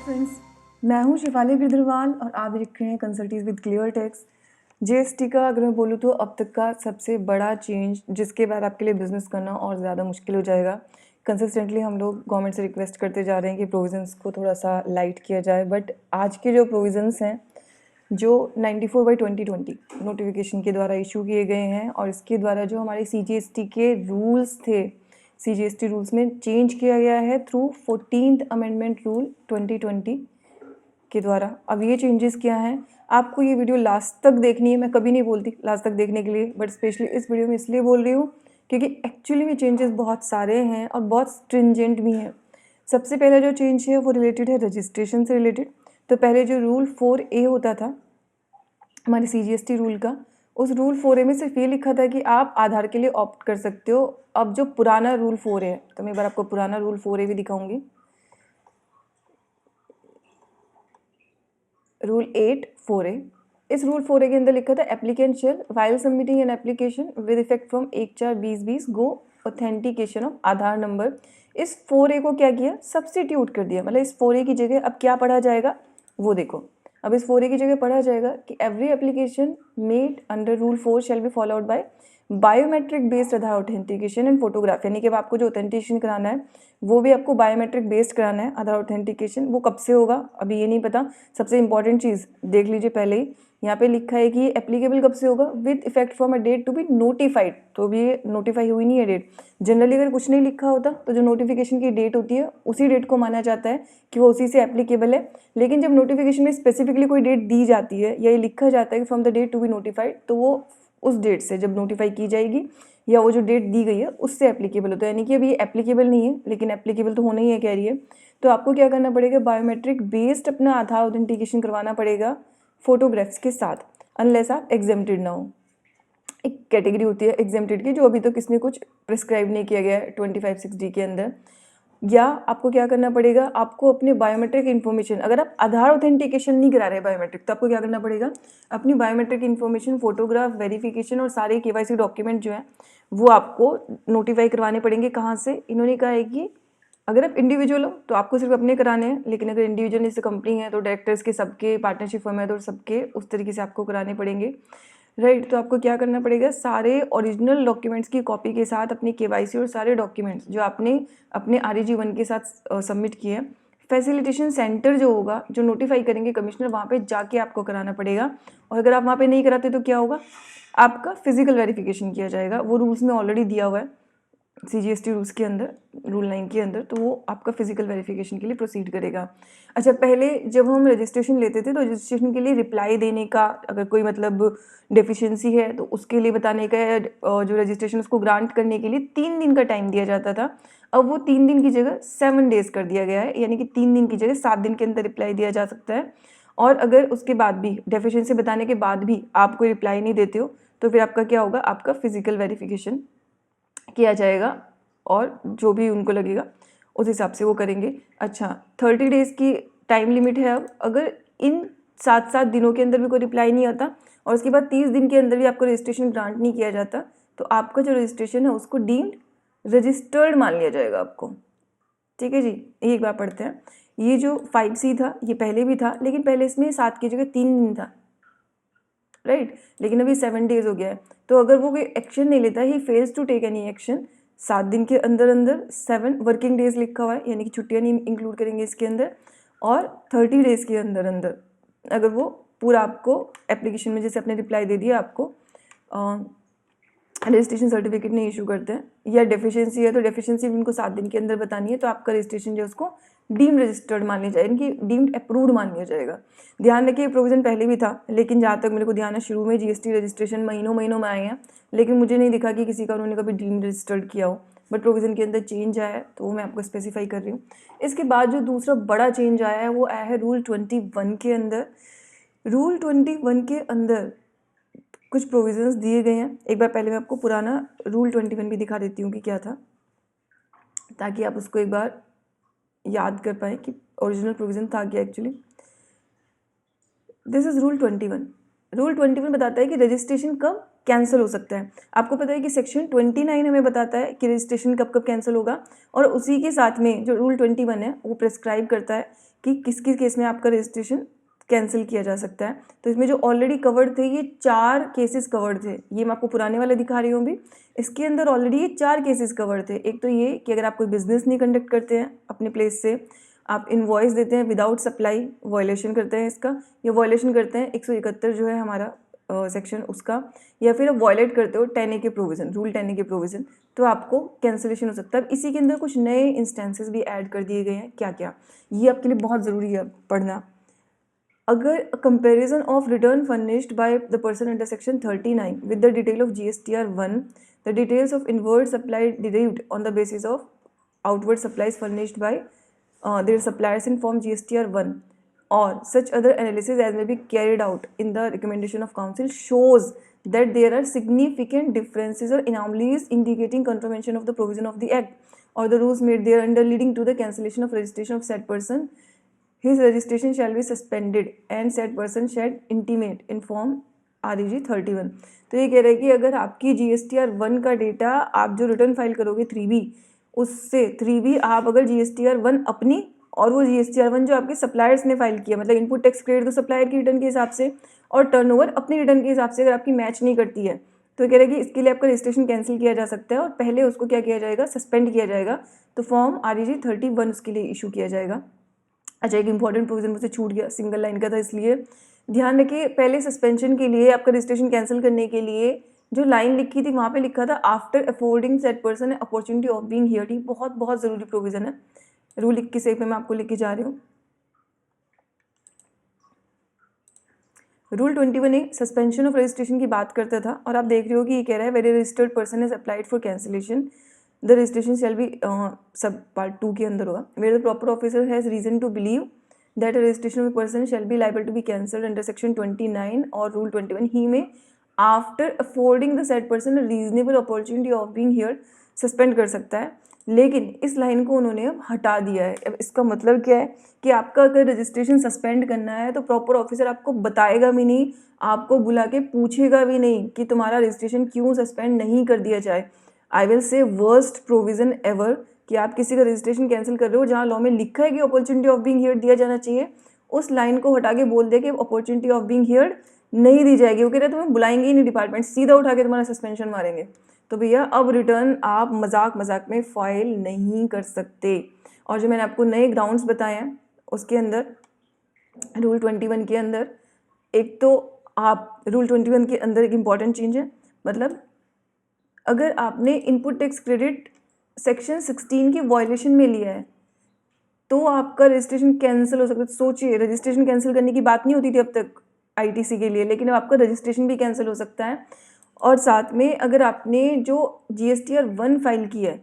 Friends, मैं हूं शिफाली बिरदरवाल और आप देख रहे हैं कंसल्टीज विद क्लियर टेक्स्ट। जीएसटी का अगर मैं बोलूँ तो अब तक का सबसे बड़ा चेंज जिसके बाद आपके लिए बिजनेस करना और ज़्यादा मुश्किल हो जाएगा। कंसिस्टेंटली हम लोग गवर्नमेंट से रिक्वेस्ट करते जा रहे हैं कि प्रोविज़न्स को थोड़ा सा लाइट किया जाए, बट आज के जो प्रोविज़न्स हैं जो 94/2020 नोटिफिकेशन के द्वारा इशू किए गए हैं और इसके द्वारा जो हमारे सीजीएसटी के रूल्स थे, सीजीएसटी रूल्स में चेंज किया गया है थ्रू 14th अमेंडमेंट रूल 2020 के द्वारा। अब ये चेंजेस क्या हैं, आपको ये वीडियो लास्ट तक देखनी है। मैं कभी नहीं बोलती लास्ट तक देखने के लिए, बट स्पेशली इस वीडियो में इसलिए बोल रही हूँ क्योंकि एक्चुअली में चेंजेस बहुत सारे हैं और बहुत स्ट्रिंजेंट भी हैं। सबसे पहला जो चेंज है वो रिलेटेड है रजिस्ट्रेशन से रिलेटेड। तो पहले जो रूल 4A होता था हमारे सीजीएसटी रूल का, उस रूल 4A में सिर्फ ये लिखा था कि आप आधार के लिए ऑप्ट कर सकते हो। अब जो पुराना रूल 4A है, तो मैं एक बार आपको पुराना रूल 4A भी दिखाऊंगी। रूल 8(4)A, इस रूल 4A के अंदर लिखा था applicant shall while submitting an application with effect from 1/4/2020 go authentication of Aadhaar number. इस 4A को क्या किया, सब्सटीट्यूट कर दिया। मतलब इस 4A की जगह अब क्या पढ़ा जाएगा वो देखो। अब इस 4A की जगह पढ़ा जाएगा कि every application made under rule 4 shall be followed by biometric based Aadhaar authentication and photograph. यानी कि अब आपको जो ऑथेंटिकेशन कराना है वो भी आपको बायोमेट्रिक बेस्ड कराना है आधार ऑथेंटिकेशन। वो कब से होगा अभी ये नहीं पता। सबसे इंपॉर्टेंट चीज़ देख लीजिए पहले ही, यहाँ पे लिखा है कि एप्लीकेबल कब से होगा, with effect from a date to be notified. तो अभी ये नोटिफाई हुई नहीं है डेट। जनरली अगर कुछ नहीं लिखा होता तो जो नोटिफिकेशन की डेट होती है उसी डेट को माना जाता है कि वो उसी से एप्लीकेबल है। लेकिन जब नोटिफिकेशन में स्पेसिफिकली कोई डेट दी जाती है या ये लिखा जाता है कि from the date to be notified, तो वो उस डेट से जब नोटिफाई की जाएगी या वो जो डेट दी गई है उससे एप्लीकेबल होता है। यानी कि अभी ये एप्लीकेबल नहीं है लेकिन एप्लीकेबल तो होना ही है कह रही है। तो आपको क्या करना पड़ेगा, बायोमेट्रिक बेस्ड अपना आधार ऑथेंटिकेशन करवाना पड़ेगा फोटोग्राफ्स के साथ, अनलेस आप एग्जेम्प्टेड ना हो। एक कैटेगरी होती है एग्जेम्प्टेड की, जो अभी तक इसमें कुछ प्रिस्क्राइब नहीं किया गया है 25(6)D के अंदर। या आपको क्या करना पड़ेगा, आपको अपने बायोमेट्रिक इन्फॉर्मेशन, अगर आप आधार ऑथेंटिकेशन नहीं करा रहे बायोमेट्रिक, तो आपको क्या करना पड़ेगा, अपनी बायोमेट्रिक इन्फॉर्मेशन, फोटोग्राफ, वेरिफिकेशन और सारे केवाईसी डॉक्यूमेंट जो हैं वो आपको नोटिफाई करवाने पड़ेंगे। कहाँ से, इन्होंने कहा है कि अगर आप इंडिविजुअल हो तो आपको सिर्फ अपने कराने हैं, लेकिन अगर इंडिविजुअल जैसे कंपनी है तो डायरेक्टर्स के सबके, पार्टनरशिप फर्म है तो सबके, उस तरीके से आपको कराने पड़ेंगे। राइट, तो आपको क्या करना पड़ेगा, सारे ओरिजिनल डॉक्यूमेंट्स की कॉपी के साथ अपनी केवाईसी और सारे डॉक्यूमेंट्स जो आपने अपने REG1 के साथ सबमिट किए हैं, फैसिलिटेशन सेंटर जो होगा, जो नोटिफाई करेंगे कमिश्नर, वहाँ पे जाके आपको कराना पड़ेगा। और अगर आप वहाँ पे नहीं कराते तो क्या होगा, आपका फिजिकल वेरिफिकेशन किया जाएगा। वो रूल्स में ऑलरेडी दिया हुआ है सीजीएसटी रूल्स के अंदर, रूल 9 के अंदर, तो वो आपका फिजिकल वेरिफिकेशन के लिए प्रोसीड करेगा। अच्छा, पहले जब हम रजिस्ट्रेशन लेते थे तो रजिस्ट्रेशन के लिए रिप्लाई देने का, अगर कोई मतलब डेफिशिएंसी है तो उसके लिए बताने का, जो रजिस्ट्रेशन उसको ग्रांट करने के लिए 3 दिन का टाइम दिया जाता था। अब वो 3 दिन की जगह 7 डेज कर दिया गया है, यानी कि 3 दिन की जगह 7 दिन के अंदर रिप्लाई दिया जा सकता है। और अगर उसके बाद भी, डेफिशिएंसी बताने के बाद भी आप कोई रिप्लाई नहीं देते हो तो फिर आपका क्या होगा, आपका फिजिकल वेरिफिकेशन किया जाएगा और जो भी उनको लगेगा उस हिसाब से वो करेंगे। अच्छा, 30 डेज़ की टाइम लिमिट है। अब अगर इन 7 दिनों के अंदर भी कोई रिप्लाई नहीं आता और उसके बाद 30 दिन के अंदर भी आपको रजिस्ट्रेशन ग्रांट नहीं किया जाता, तो आपका जो रजिस्ट्रेशन है उसको डीम्ड रजिस्टर्ड मान लिया जाएगा आपको। ठीक है जी, एक बार पढ़ते हैं। ये जो 5C था ये पहले भी था, लेकिन पहले इसमें 7 की जगह 3 दिन था, राइट, लेकिन अभी 7 डेज हो गया है। तो अगर वो कोई एक्शन नहीं लेता, he fails to take any action, 7 दिन के अंदर अंदर 7 वर्किंग डेज लिखा हुआ है, यानी कि छुट्टियां नहीं इंक्लूड करेंगे इसके अंदर, और 30 डेज के अंदर अंदर अगर वो पूरा आपको एप्लीकेशन में जैसे आपने रिप्लाई दे दिया, आपको रजिस्ट्रेशन सर्टिफिकेट नहीं इशू करते हैं, या डेफिशिएंसी है तो डेफिशिएंसी भी उनको 7 दिन के अंदर बतानी है, तो आपका रजिस्ट्रेशन जो है उसको डीम्ड रजिस्टर्ड मान लिया जाएगा, यानी कि डीम्ड अप्रूव्ड मान लिया जाएगा। ध्यान रखिए प्रोविजन पहले भी था, लेकिन जहाँ तक मेरे को ध्यान है शुरू में जीएसटी रजिस्ट्रेशन महीनों में आए हैं, लेकिन मुझे नहीं दिखा कि किसी का उन्होंने कभी डीम्ड रजिस्टर्ड किया हो। बट प्रोविजन के अंदर चेंज आया है तो वो मैं आपको स्पेसिफाई कर रही हूँ। इसके बाद जो दूसरा बड़ा चेंज आया है वो आया है रूल 21 के अंदर। रूल 21 के अंदर कुछ प्रोविजंस दिए गए हैं। एक बार पहले मैं आपको पुराना रूल 21 भी दिखा देती हूँ कि क्या था, ताकि आप उसको एक बार याद कर पाएँ कि ओरिजिनल प्रोविज़न था क्या actually. This is rule 21। Rule 21 बताता है कि रजिस्ट्रेशन कब, कैंसिल हो सकता है। आपको पता है कि सेक्शन 29 हमें बताता है कि रजिस्ट्रेशन कब कब कैंसिल होगा, और उसी के साथ में जो रूल 21 है वो प्रिस्क्राइब करता है कि किस किस केस में आपका रजिस्ट्रेशन कैंसिल किया जा सकता है। तो इसमें जो ऑलरेडी कवर्ड थे, ये 4 केसेस कवर्ड थे। ये मैं आपको पुराने वाले दिखा रही हूँ भी, इसके अंदर ऑलरेडी ये 4 केसेस कवर्ड थे। एक तो ये कि अगर आप कोई बिजनेस नहीं कंडक्ट करते हैं अपने प्लेस से, आप इनवॉइस देते हैं विदाउट सप्लाई, वायलेशन करते हैं इसका, या वायलेशन करते हैं 171 जो है हमारा सेक्शन उसका, या फिर आप वायलेट करते हो 10A के प्रोविज़न, रूल 10A के प्रोविज़न, तो आपको कैंसिलेशन हो सकता है। इसी के अंदर कुछ नए इंस्टेंसेस भी ऐड कर दिए गए हैं। क्या क्या, ये आपके लिए बहुत ज़रूरी है पढ़ना। अगर comparison of return furnished by the person under section 39 with the detail of GSTR 1, the details of inward supply derived on the basis of outward supplies furnished bye their suppliers in form GSTR 1 or such other analysis as may be carried out in the recommendation of council shows that there are significant differences or anomalies indicating contravention of the provision of the act or the rules made thereunder leading to the cancellation of registration of said person, his registration shall be suspended and said person shall intimate in form REG 31। तो ये कह रहे हैं कि अगर आपकी GSTR 1 का data आप जो रिटर्न फाइल करोगे 3B, उससे 3B आप अगर GSTR 1 अपनी और वो GSTR 1 जो आपके सप्लायर्स ने फाइल किया, मतलब इनपुट टैक्स क्रेडिट तो सप्लायर की रिटर्न के हिसाब से और टर्नओवर अपनी रिटर्न के हिसाब से अगर आपकी मैच नहीं करती है, तो कह रहे हैं कि इसके लिए आपका रजिस्ट्रेशन कैंसिल किया जा सकता है और पहले उसको क्या किया जाएगा, सस्पेंड किया जाएगा। तो फॉर्म REG 31 उसके लिए इशू किया जाएगा। अच्छा, एक इंपॉर्टेंट प्रोविजन मुझसे छूट गया, सिंगल लाइन का था, इसलिए ध्यान रखिए। पहले सस्पेंशन के लिए आपका रजिस्ट्रेशन कैंसिल करने के लिए जो लाइन लिखी थी वहाँ पे लिखा था after affording set person opportunity of being here. ये बहुत बहुत ज़रूरी प्रोविज़न है। रूल 21 पे मैं आपको लेके जा रही हूँ। Rule 21A suspension of registration की बात करता था, और आप देख रहे हो कि ये कह रहा है where a registered person is applied for cancellation the registration shall be, sub part 2 के अंदर होगा, where the proper officer has reason to believe that a registration of a person shall be liable to be cancelled under section 29 or rule 21 he may after affording the said person a reasonable opportunity of being here suspend कर सकता है। लेकिन इस line को उन्होंने अब हटा दिया है। अब इसका मतलब क्या है कि आपका अगर रजिस्ट्रेशन सस्पेंड करना है तो प्रॉपर ऑफिसर आपको बताएगा भी नहीं, आपको बुला के पूछेगा भी नहीं कि तुम्हारा रजिस्ट्रेशन क्यों सस्पेंड नहीं कर दिया जाए। I will say worst provision ever कि आप किसी का रजिस्ट्रेशन कैंसिल कर रहे हो जहाँ लॉ में लिखा है कि अपॉर्चुनिटी ऑफ बीइंग हियर्ड दिया जाना चाहिए, उस लाइन को हटा के बोल दे कि अपॉर्चुनिटी ऑफ बीइंग हियर्ड नहीं दी जाएगी। वो कह रहे तुम्हें बुलाएंगे ही नहीं डिपार्टमेंट, सीधा उठा के तुम्हारा सस्पेंशन मारेंगे। तो भैया अब रिटर्न आप मजाक मजाक में फाइल नहीं कर सकते। और जो मैंने आपको नए ग्राउंड्स बताए हैं उसके अंदर रूल 21 के अंदर, एक तो आप रूल 21 के अंदर एक इम्पॉर्टेंट चेंज है, मतलब अगर आपने इनपुट टैक्स क्रेडिट सेक्शन 16 की वायलेशन में लिया है तो आपका रजिस्ट्रेशन कैंसिल हो सकता है। सोचिए, रजिस्ट्रेशन कैंसिल करने की बात नहीं होती थी अब तक ITC के लिए, लेकिन अब आपका रजिस्ट्रेशन भी कैंसिल हो सकता है। और साथ में अगर आपने जो GSTR 1 फाइल की है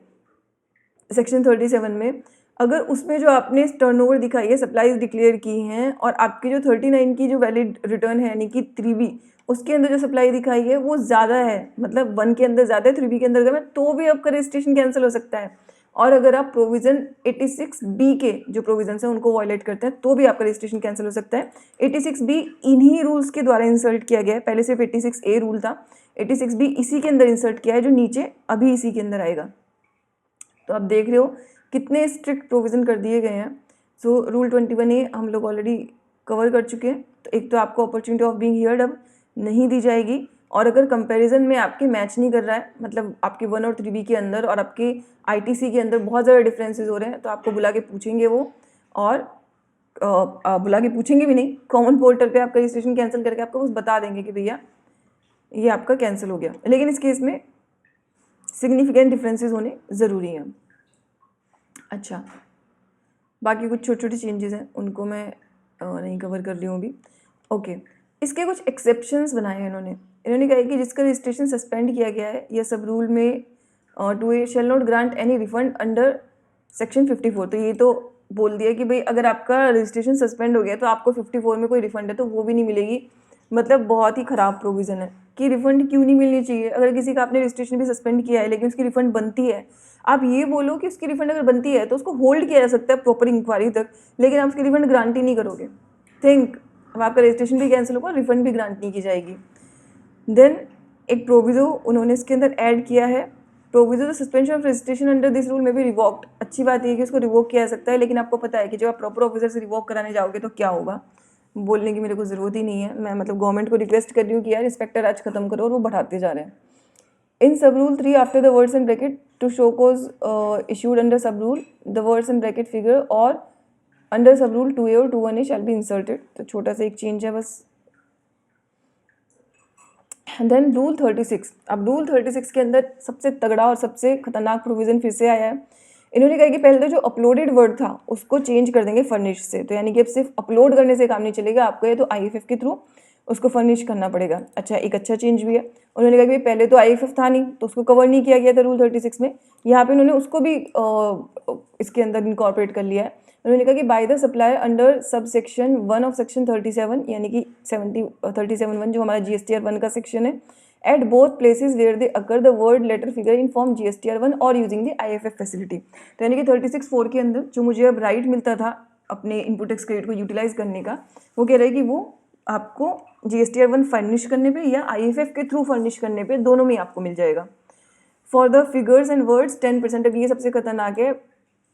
सेक्शन 37 में, अगर उसमें जो आपने टर्नओवर दिखाई है, सप्लाईज डिक्लेयर की हैं, और आपकी जो 39 की जो वैलिड रिटर्न है यानी कि 3B, उसके अंदर जो सप्लाई दिखाई है वो ज़्यादा है, मतलब 1 के अंदर ज़्यादा है, 3B के अंदर कम है, तो भी आपका रजिस्ट्रेशन कैंसिल हो सकता है। और अगर आप प्रोविज़न 86B के जो प्रोविजंस हैं उनको वायलेट करते हैं तो भी आपका रजिस्ट्रेशन कैंसिल हो सकता है। 86B इन्हीं रूल्स के द्वारा इंसर्ट किया गया है, पहले सिर्फ 86A रूल था, 86B इसी के अंदर इंसर्ट किया है जो नीचे अभी इसी के अंदर आएगा। तो आप देख रहे हो कितने स्ट्रिक्ट प्रोविज़न कर दिए गए हैं। सो रूल 21A हम लोग ऑलरेडी कवर कर चुके हैं। तो एक तो आपको अपॉर्चुनिटी ऑफ बीइंग हियर्ड अब नहीं दी जाएगी, और अगर कंपैरिजन में आपके मैच नहीं कर रहा है, मतलब आपके 1 और 3B के अंदर और आपके ITC के अंदर बहुत ज़्यादा डिफरेंसेस हो रहे हैं, तो आपको बुला के पूछेंगे वो, और बुला के पूछेंगे भी नहीं, कॉमन पोर्टल पे आपका रजिस्ट्रेशन कैंसिल करके आपको बस बता देंगे कि भैया ये आपका कैंसिल हो गया। लेकिन इस केस में सिग्निफिकेंट डिफरेंसेस होने ज़रूरी हैं। अच्छा, बाकी कुछ छोटे छोटे चेंजेस हैं उनको मैं नहीं कवर कर रही हूँ अभी। ओके, इसके कुछ एक्सेप्शंस बनाए हैं इन्होंने कहा है कि जिसका रजिस्ट्रेशन सस्पेंड किया गया है या सब रूल में 2A shall not grant any refund under section 54। तो ये तो बोल दिया कि भाई अगर आपका रजिस्ट्रेशन सस्पेंड हो गया तो आपको 54 में कोई रिफंड है तो वो भी नहीं मिलेगी। मतलब बहुत ही ख़राब प्रोविज़न है कि रिफ़ंड क्यों नहीं मिलनी चाहिए। अगर किसी का आपने रजिस्ट्रेशन भी सस्पेंड किया है लेकिन उसकी रिफ़ंड बनती है, आप ये बोलो कि उसकी रिफ़ंड अगर बनती है तो उसको होल्ड किया जा सकता है प्रॉपर इंक्वायरी तक, लेकिन आप उसकी रिफ़ंड ग्रांट ही नहीं करोगे। थिंक, अब आपका रजिस्ट्रेशन भी कैंसिल होगा, रिफ़ंड भी ग्रांट नहीं की जाएगी। देन एक प्रोविजो उन्होंने इसके अंदर ऐड किया है, proviso the suspension of registration under this rule में भी रिवोक्ड। अच्छी बात है कि उसको रिवोक किया जा सकता है, लेकिन आपको पता है कि जब आप प्रॉपर ऑफिसर से रिवोक कराने जाओगे तो क्या होगा, बोलने की मेरे को ज़रूरत ही नहीं है। मैं मतलब गवर्नमेंट को रिक्वेस्ट कर रही हूँ कि यार इंस्पेक्टर आज खत्म करो, और वो बढ़ाते जा रहे हैं। In sub rule 3 after the words in bracket to show cause issued under sub rule the words in bracket figure और अंडर सब रूल 2A और 2(1)A शैल बी इंसर्टेड। तो छोटा सा एक चेंज है बस। Then rule 36। अब rule 36 के अंदर सबसे तगड़ा और सबसे खतरनाक प्रोविजन फिर से आया है। इन्होंने कहा कि पहले तो जो अपलोडेड वर्ड था उसको चेंज कर देंगे फर्निश से। तो यानी कि अब सिर्फ अपलोड करने से काम नहीं चलेगा, आपको ये तो IFF के थ्रू उसको फर्निश करना पड़ेगा। अच्छा, एक अच्छा चेंज भी है। उन्होंने कहा कि पहले तो IFF था नहीं, तो उसको कवर नहीं किया गया था रूल 36 में। यहाँ पे उन्होंने उसको भी इसके अंदर इनकॉर्पोरेट कर लिया है। उन्होंने कहा कि by the supplier under sub section 1 of section 37, यानी कि 37(1) जो हमारा GSTR 1 का सेक्शन है, at both places where they occur the word letter figure in form GSTR 1 और यूजिंग द IFF फैसिलिटी। तो यानी कि 36(4) के अंदर जो मुझे अब राइट मिलता था अपने इनपुट टैक्स क्रेडिट को यूटिलाइज करने का, वो कह रहा है कि वो आपको GSTR 1 फर्निश करने पे या IFF के थ्रू फर्निश करने पे, दोनों में आपको मिल जाएगा। For the figures and words 10%। अब ये सबसे खतरनाक है,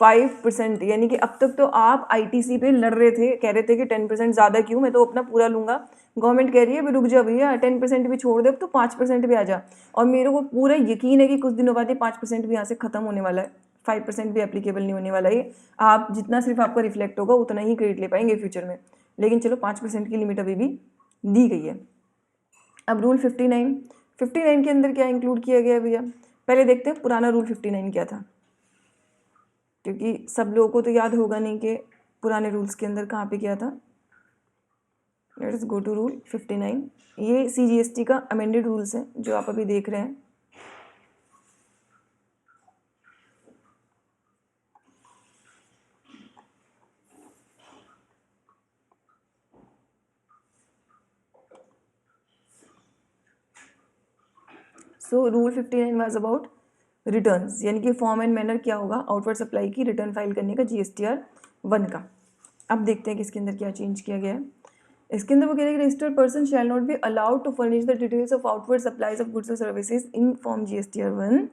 5%। यानी कि अब तक तो आप ITC पे लड़ रहे थे, कह रहे थे कि 10% ज़्यादा क्यों, मैं तो अपना पूरा लूँगा। गवर्नमेंट कह रही है भी रुक जा भैया, 10% भी छोड़ दे, अब तो 5% भी आ जा। और मेरे को पूरा यकीन है कि कुछ दिनों बाद ये 5% भी यहाँ से ख़त्म होने वाला है, 5% भी एप्लीकेबल नहीं होने वाला है। आप जितना सिर्फ आपका रिफ्लेक्ट होगा उतना ही क्रेडिट ले पाएंगे फ्यूचर में, लेकिन चलो 5% की लिमिट अभी भी दी गई है। अब रूल 59 के अंदर क्या इंक्लूड किया गया है भैया, पहले देखते हैं पुराना रूल 59 क्या था, क्योंकि सब लोगों को तो याद होगा नहीं कि पुराने रूल्स के अंदर कहाँ पे क्या था। Let's go to rule 59। ये CGST का अमेंडेड रूल्स है जो आप अभी देख रहे हैं। So rule 59 was about returns, यानी कि फॉर्म एंड मैनर क्या होगा आउटवर्ड सप्लाई की रिटर्न फाइल करने का GSTR 1 का। अब देखते हैं कि इसके अंदर क्या चेंज किया गया है। इसके अंदर वो कह रहे हैं कि registered person shall not be allowed to furnish the details of outward supplies of goods और services in form GSTR 1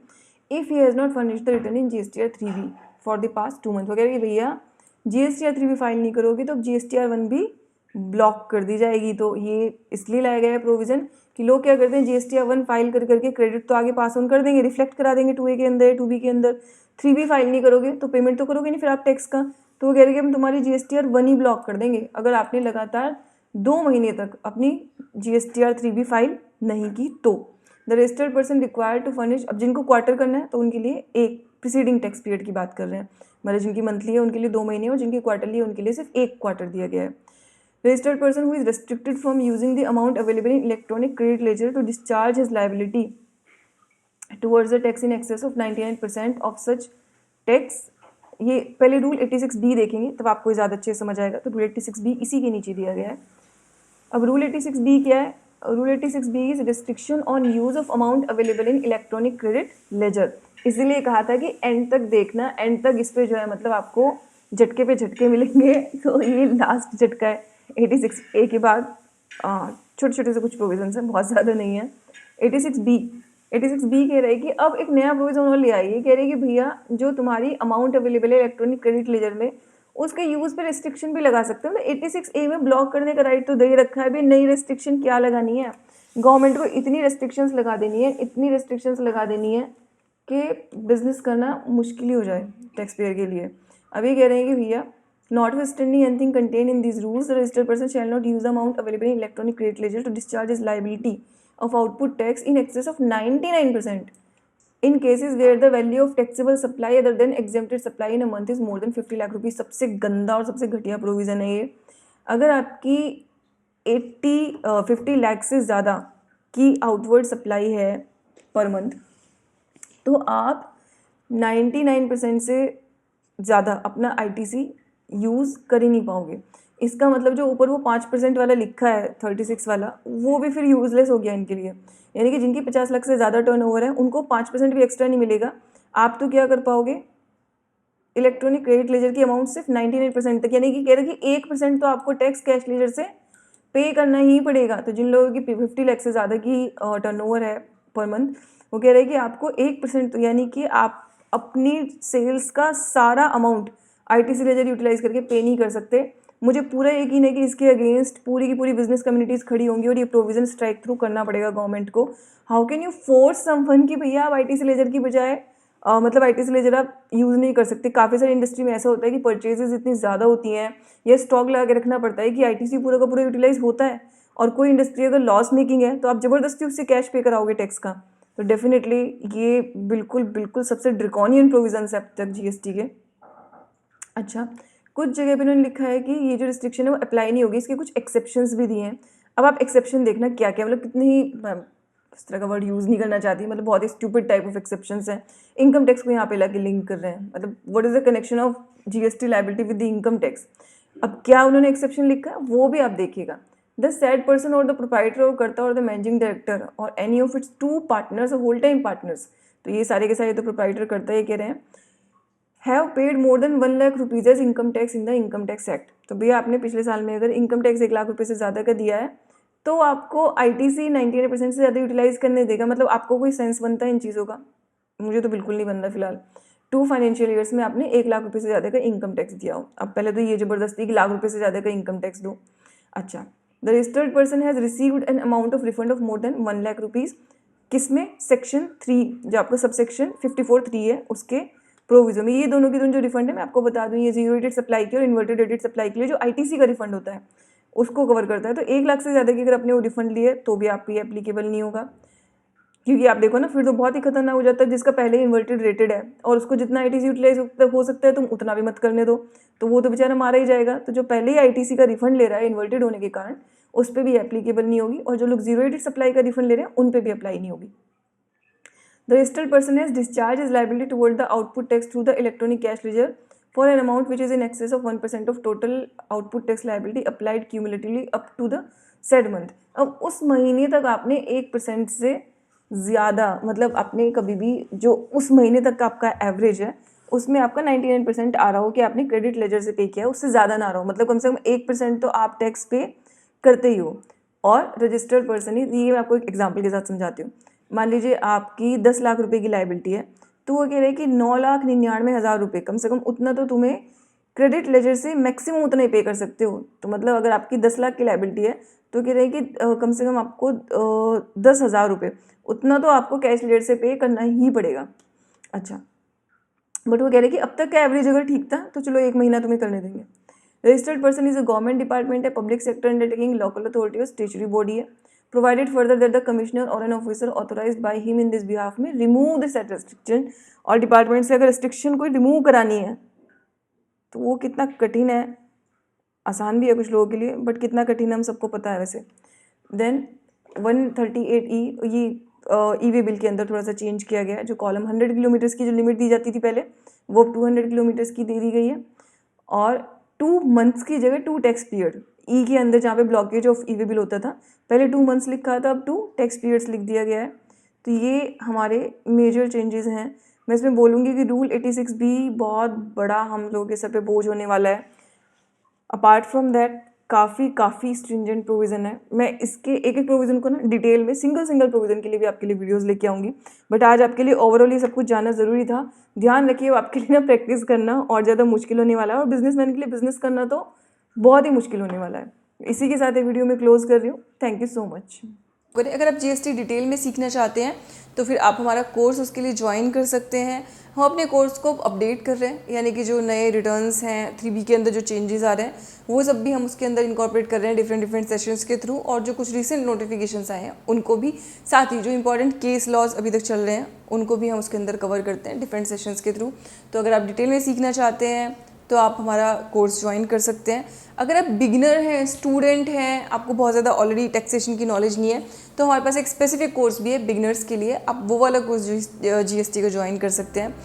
if he has not furnish the return in GSTR 3B for the past 2 month. वो कह रहे हैं कि भैया GSTR 3B file नहीं करोगे तो GSTR 1 भी ब्लॉक कर दी जाएगी। तो ये इसलिए लाया गया है प्रोविज़न कि लोग क्या करते हैं, GSTR 1 फाइल कर करके क्रेडिट तो आगे पास ऑन कर देंगे, रिफ्लेक्ट करा देंगे 2A के अंदर, 2B के अंदर। 3B फाइल नहीं करोगे तो पेमेंट तो करोगे नहीं फिर आप टैक्स का। तो वो कह रहे हैं कि हम तुम्हारी GSTR 1 ही ब्लॉक कर देंगे अगर आपने लगातार 2 महीने तक अपनी GSTR 3B फाइल नहीं की तो। The registered person required to furnish, अब जिनको क्वार्टर करना है तो उनके लिए एक प्रीसीडिंग टैक्स पीरियड की बात कर रहे हैं, मतलब जिनकी मंथली है उनके लिए 2 महीने और जिनकी क्वार्टरली है उनके लिए सिर्फ 1 क्वार्टर दिया गया है। Registered person who is restricted from using the amount available in electronic credit ledger to discharge his liability towards the tax in excess of 99% of such tax। ये पहले रूल 86B देखेंगे तब आपको ज़्यादा अच्छे समझ आएगा। तो रूल 86B इसी के नीचे दिया गया है। अब रूल 86B क्या है, rule 86B is restriction on use of amount available in electronic credit ledger. इसीलिए कहा था कि एंड तक देखना, एंड तक इस पे जो है मतलब आपको झटके पे झटके मिलेंगे। तो ये लास्ट झटका है 86A के बाद छोटे छोटे से कुछ प्रोविजन हैं, बहुत ज़्यादा नहीं है। 86B कह रहे हैं कि अब एक नया प्रोविजन और ले आई है, कह रहे हैं कि भैया जो तुम्हारी अमाउंट अवेलेबल है इलेक्ट्रॉनिक क्रेडिट लेजर में उसके यूज़ पे रिस्ट्रिक्शन भी लगा सकते हो। तो 86A में ब्लॉक करने का राइट तो दे ही रखा है, भी नई रिस्ट्रिक्शन क्या लगानी है, गवर्नमेंट को इतनी रेस्ट्रिक्शंस लगा देनी है, इतनी रेस्ट्रिक्शंस लगा देनी है कि बिजनेस करना मुश्किल ही हो जाए टैक्स पेयर के लिए। अभी कह रहे हैं कि भैया notwithstanding anything contained in these rules, the registered person shall not use the amount available in electronic credit ledger to discharge his liability of output tax in excess of 99% in cases where the value of taxable supply other than exempted supply in a month is more than 50 lakh rupees. सबसे गंदा और सबसे घटिया provision है ये। अगर आपकी 50 लाख से ज़्यादा की आउटवर्ड सप्लाई है पर मंथ तो आप 99% से ज़्यादा अपना ITC यूज़ कर ही नहीं पाओगे। इसका मतलब जो ऊपर वो 5% वाला लिखा है 36 वाला, वो भी फिर यूज़लेस हो गया इनके लिए। यानी कि जिनकी 50 लाख से ज़्यादा टर्नओवर है उनको 5% भी एक्स्ट्रा नहीं मिलेगा। आप तो क्या कर पाओगे, इलेक्ट्रॉनिक क्रेडिट लेजर की अमाउंट सिर्फ 99% तक, यानी कि कह रहे कि 1% तो आपको टैक्स कैश लेजर से पे करना ही पड़ेगा। तो जिन लोगों की 50 लाख से ज़्यादा की टर्नओवर है पर मंथ। वो कह रहे हैं कि आपको 1% यानी कि आप अपनी सेल्स का सारा अमाउंट आईटीसी लेजर यूटिलाइज करके पे नहीं कर सकते। मुझे पूरा यकीन है कि इसके अगेंस्ट पूरी की पूरी बिजनेस कम्युनिटीज़ खड़ी होंगी और ये प्रोविजन स्ट्राइक थ्रू करना पड़ेगा गवर्नमेंट को। How can you force someone कि भैया आप आईटीसी लेजर की बजाय मतलब आईटीसी लेजर आप यूज़ नहीं कर सकते। काफ़ी सारी इंडस्ट्री में ऐसा होता है कि परचेजेस इतनी ज़्यादा होती हैं या स्टॉक लगा के रखना पड़ता है कि आईटीसी पूरा का पूरा यूटिलाइज होता है, और कोई इंडस्ट्री अगर लॉस मेकिंग है तो आप ज़बरदस्ती उससे कैश पे कराओगे टैक्स का। तो डेफिनेटली ये बिल्कुल बिल्कुल सबसे ड्रैकोनियन प्रोविजंस है अब तक जीएसटी के। अच्छा, कुछ जगह पे उन्होंने लिखा है कि ये जो रिस्ट्रिक्शन है वो अप्लाई नहीं होगी, इसके कुछ एक्सेप्शंस भी दिए हैं। अब आप एक्सेप्शन देखना क्या क्या, मतलब कितनी ही, इस तरह का वर्ड यूज़ नहीं करना चाहती, मतलब बहुत ही स्टूपिड टाइप ऑफ एक्सेप्शंस हैं। इनकम टैक्स को यहाँ पे लाके लिंक कर रहे हैं, मतलब what is the connection of GST liability with the income tax. अब क्या उन्होंने एक्सेप्शन लिखा है वो भी आप देखिएगा। द सैड पर्सन और द प्रोप्राइटर और कर्ता और द मैनेजिंग डायरेक्टर और एनी ऑफ इट्स 2 पार्टनर्स और होल टाइम पार्टनर्स, तो ये सारे के सारे तो प्रोप्राइटर करता ये कह रहे हैं, have paid more than 1 lakh rupees as income tax in the income tax act. तो भैया आपने पिछले साल में अगर इनकम टैक्स 1 लाख रुपये से ज़्यादा का दिया है तो आपको आईटीसी 99% से ज़्यादा यूटिलाइज करने देगा। मतलब आपको कोई सेंस बनता है इन चीज़ों का? मुझे तो बिल्कुल नहीं बनता फिलहाल। 2 फाइनेंशियल ईयर्स में आपने 1 लाख रुपये से ज़्यादा का इनकम टैक्स दिया हो, अब पहले तो ये ज़बरदस्ती कि लाख रुपये से ज़्यादा का इनकम टैक्स दो। अच्छा, the registered person has received an amount of refund of more than 1 lakh rupees, किसमें? सेक्शन 3 जो आपका सब सेक्शन 54(3) है उसके प्रोविजन में। ये दोनों की दोनों जो रिफंड है मैं आपको बता दूं, ये जीरो रेटेड सप्लाई की और इन्वर्टेड रेटेड सप्लाई के लिए जो आईटीसी का रिफंड होता है उसको कवर करता है। तो 1 लाख से ज़्यादा की अगर आपने वो रिफंड लिए तो भी आप पे एप्लीकेबल नहीं होगा, क्योंकि आप देखो ना फिर तो बहुत ही खतरनाक हो जाता है। जिसका पहले ही इन्वर्टेड रेटेड है और उसको जितना आईटीसी यूटिलाइज हो सकता है तुम उतना भी मत करने दो, तो वो तो बेचारा मारा ही जाएगा। तो जो पहले ही आईटीसी का रिफंड ले रहा है इन्वर्टेड होने के कारण, उस पर भी एप्लीकेबल नहीं होगी, और जो लोग जीरो रेटेड सप्लाई का रिफंड ले रहे हैं उन पर भी अप्लाई नहीं होगी। The registered person has discharged his liability toward the output tax through the electronic cash ledger for an amount which is in excess of 1% of total output tax liability applied cumulatively up to the said month। अब उस महीने तक आपने 1% से ज़्यादा, मतलब आपने कभी भी जो उस महीने तक का आपका एवरेज है उसमें आपका 99% आ रहा हो कि आपने क्रेडिट लेजर से पे किया है, उससे ज़्यादा ना आ रहा हो, मतलब कम से कम 1% तो आप टैक्स पे करते ही हो। और रजिस्टर्ड पर्सन ही, ये मैं आपको एक एग्जाम्पल के साथ समझाती हूँ। मान लीजिए आपकी 10 लाख रुपए की लायबिलिटी है, तो वो कह रहे हैं कि 9,99,000 रुपये, कम से कम उतना तो तुम्हें क्रेडिट लेजर से मैक्सिमम उतना ही पे कर सकते हो। तो मतलब अगर आपकी 10 लाख की लायबिलिटी है तो कह रहे हैं कि कम से कम आपको 10,000 रुपये उतना तो आपको कैश लेजर से पे करना ही पड़ेगा। अच्छा, बट वो कह रहे हैं कि अब तक का एवरेज अगर ठीक था तो चलो 1 महीना तुम्हें करने देंगे। Registered person is a government department है, public sector undertaking, local authority और स्टेचुरी बॉडी है। Provided further that the commissioner और an officer authorised by him in this behalf में रिमूव द सेट रेस्ट्रिक्शन। और डिपार्टमेंट से अगर restriction कोई remove करानी है तो वो कितना कठिन है, आसान भी है कुछ लोगों के लिए बट कितना कठिन है हम सबको पता है वैसे। देन 138E, ये ई वे बिल के अंदर थोड़ा सा चेंज किया गया है। जो कॉलम 100 किलोमीटर्स की जो लिमिट दी जाती थी पहले, वो अब 200 किलोमीटर्स की दे दी गई है, और 2 मंथ्स की जगह 2 टैक्स पीरियड। ई के अंदर जहाँ पे blockage of E way bill होता था पहले 2 मंथ्स लिखा था, अब 2 टैक्स पीरियड्स लिख दिया गया है। तो ये हमारे मेजर चेंजेस हैं। मैं इसमें बोलूँगी कि रूल 86 भी बहुत बड़ा हम लोगों के सर पे बोझ होने वाला है। अपार्ट फ्रॉम दैट काफ़ी स्ट्रिंजेंट प्रोविज़न है। मैं इसके एक एक प्रोविज़न को ना डिटेल में सिंगल प्रोविज़न के लिए भी आपके लिए वीडियोस लेके आऊँगी, बट आज आपके लिए ओवरऑल ये सब कुछ जानना ज़रूरी था। ध्यान रखिए आपके लिए ना प्रैक्टिस करना और ज़्यादा मुश्किल होने वाला है, और बिजनेसमैन के लिए बिजनेस करना तो बहुत ही मुश्किल होने वाला है। इसी के साथ ये वीडियो में क्लोज कर रही हूँ। Thank you so much. अगर आप जीएसटी डिटेल में सीखना चाहते हैं तो फिर आप हमारा कोर्स उसके लिए ज्वाइन कर सकते हैं। हम अपने कोर्स को अपडेट कर रहे हैं, यानी कि जो नए रिटर्न्स हैं 3B के अंदर जो चेंजेस आ रहे हैं वो सब भी हम उसके अंदर इनकॉर्पोरेट कर रहे हैं डिफरेंट सेशंस के थ्रू, और जो कुछ रिसेंट नोटिफिकेशंस आए हैं उनको भी, साथ ही जो इंपॉर्टेंट केस लॉज अभी तक चल रहे हैं उनको भी हम उसके अंदर कवर करते हैं डिफरेंट सेशंस के थ्रू। तो अगर आप डिटेल में सीखना चाहते हैं तो आप हमारा कोर्स ज्वाइन कर सकते हैं। अगर आप बिगिनर हैं, स्टूडेंट हैं, आपको बहुत ज़्यादा ऑलरेडी टैक्सेशन की नॉलेज नहीं है, तो हमारे पास एक स्पेसिफिक कोर्स भी है बिगिनर्स के लिए, आप वो वाला कोर्स जीएसटी को ज्वाइन कर सकते हैं।